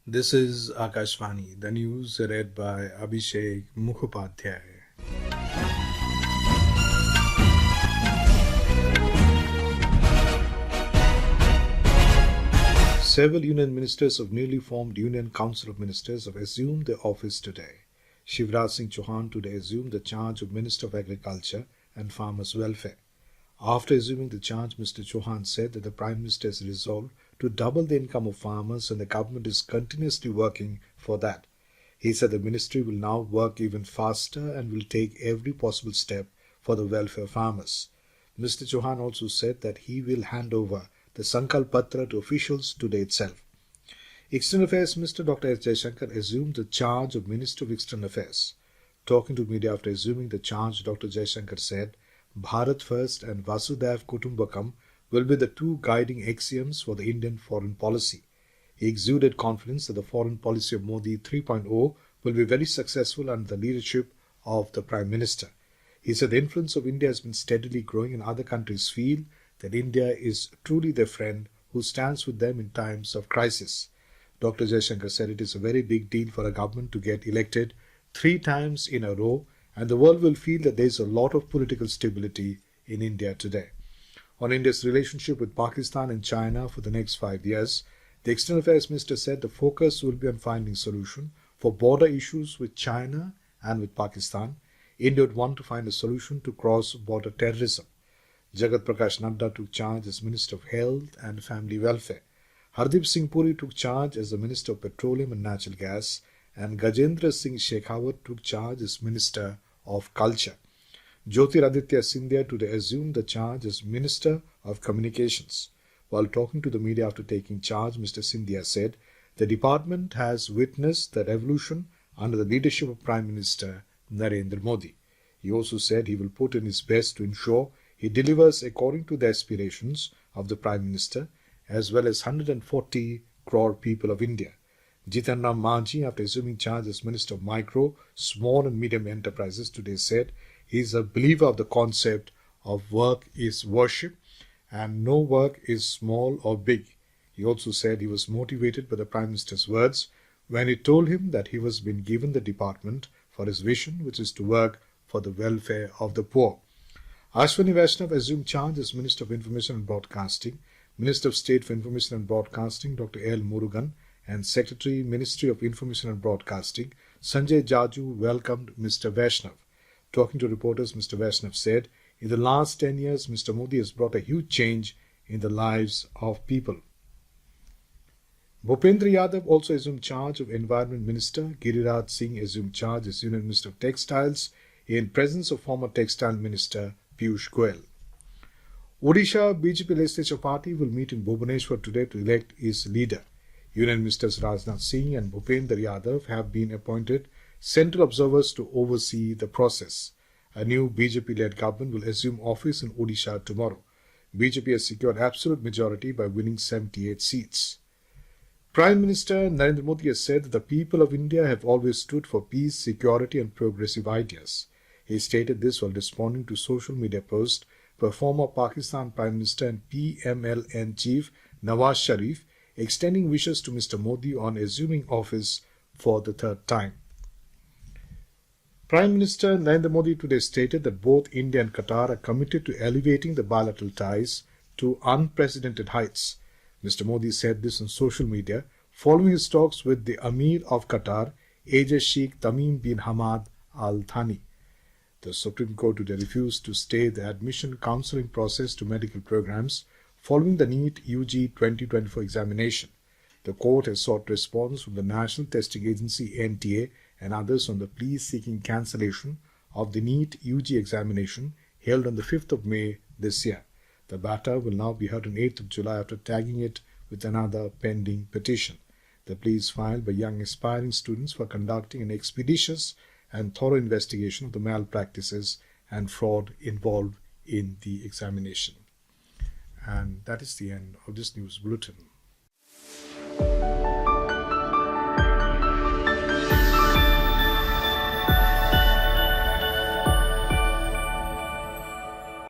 This is Akashvani, the news read by Abhishek Mukhopadhyay. Several union ministers of newly formed Union Council of Ministers have assumed their office today. Shivraj Singh Chauhan today assumed the charge of Minister of Agriculture and Farmers' Welfare. After assuming the charge, Mr. Chauhan said that the Prime Minister has resolved to double the income of farmers and the government is continuously working for that. He said the ministry will now work even faster and will take every possible step for the welfare of farmers. Mr. Chauhan also said that he will hand over the Sankalp Patra to officials today itself. External Affairs Minister Dr. S. Jaishankar assumed the charge of Minister of External Affairs. Talking to media after assuming the charge, Dr. Jaishankar said, Bharat First and Vasudhaiv Kutumbakam will be the two guiding axioms for the Indian foreign policy. He exuded confidence that the foreign policy of Modi 3.0 will be very successful under the leadership of the Prime Minister. He said the influence of India has been steadily growing and other countries feel that India is truly their friend who stands with them in times of crisis. Dr. Jaishankar said it is a very big deal for a government to get elected 3 times in a row, and the world will feel that there is a lot of political stability in India today. On India's relationship with Pakistan and China for the next 5 years, the External Affairs Minister said the focus will be on finding solution for border issues with China and with Pakistan. India would want to find a solution to cross-border terrorism. Jagat Prakash Nadda took charge as Minister of Health and Family Welfare. Hardeep Singh Puri took charge as the Minister of Petroleum and Natural Gas, and Gajendra Singh Shekhawat took charge as Minister of Culture. Jyotiraditya Scindia today assumed the charge as Minister of Communications. While talking to the media after taking charge, Mr. Scindia said the department has witnessed the revolution under the leadership of Prime Minister Narendra Modi. He also said he will put in his best to ensure he delivers according to the aspirations of the Prime Minister as well as 140 crore people of India. Jitan Ram Manjhi, after assuming charge as Minister of Micro, Small and Medium Enterprises, today said he is a believer of the concept of work is worship and no work is small or big. He also said he was motivated by the Prime Minister's words when he told him that he was being given the department for his vision, which is to work for the welfare of the poor. Ashwini Vaishnav assumed charge as Minister of Information and Broadcasting. Minister of State for Information and Broadcasting, Dr. L. Murugan, and Secretary, Ministry of Information and Broadcasting, Sanjay Jaju, welcomed Mr. Vaishnav. Talking to reporters, Mr. Vaishnav said, in the last 10 years, Mr. Modi has brought a huge change in the lives of people. Bhupendra Yadav also assumed charge of Environment Minister. Giriraj Singh assumed charge as Union Minister of Textiles in presence of former Textile Minister Piyush Goyal. Odisha BJP Legislature Party will meet in Bhubaneswar today to elect its leader. Union Ministers Rajnath Singh and Bhupendra Yadav have been appointed central observers to oversee the process. A new BJP-led government will assume office in Odisha tomorrow. BJP has secured absolute majority by winning 78 seats. Prime Minister Narendra Modi has said that the people of India have always stood for peace, security and progressive ideas. He stated this while responding to social media posts by former Pakistan Prime Minister and PMLN chief Nawaz Sharif, extending wishes to Mr. Modi on assuming office for the third time. Prime Minister Narendra Modi today stated that both India and Qatar are committed to elevating the bilateral ties to unprecedented heights. Mr. Modi said this on social media following his talks with the Amir of Qatar, Ajay Sheikh Tamim bin Hamad Al Thani. The Supreme Court today refused to stay the admission counselling process to medical programs following the NEET UG 2024 examination. The court has sought response from the National Testing Agency NTA and others on the plea seeking cancellation of the NEET UG examination held on the 5th of May this year. The matter will now be heard on 8th of July after tagging it with another pending petition. The plea is filed by young aspiring students for conducting an expeditious and thorough investigation of the malpractices and fraud involved in the examination. And that is the end of this news bulletin.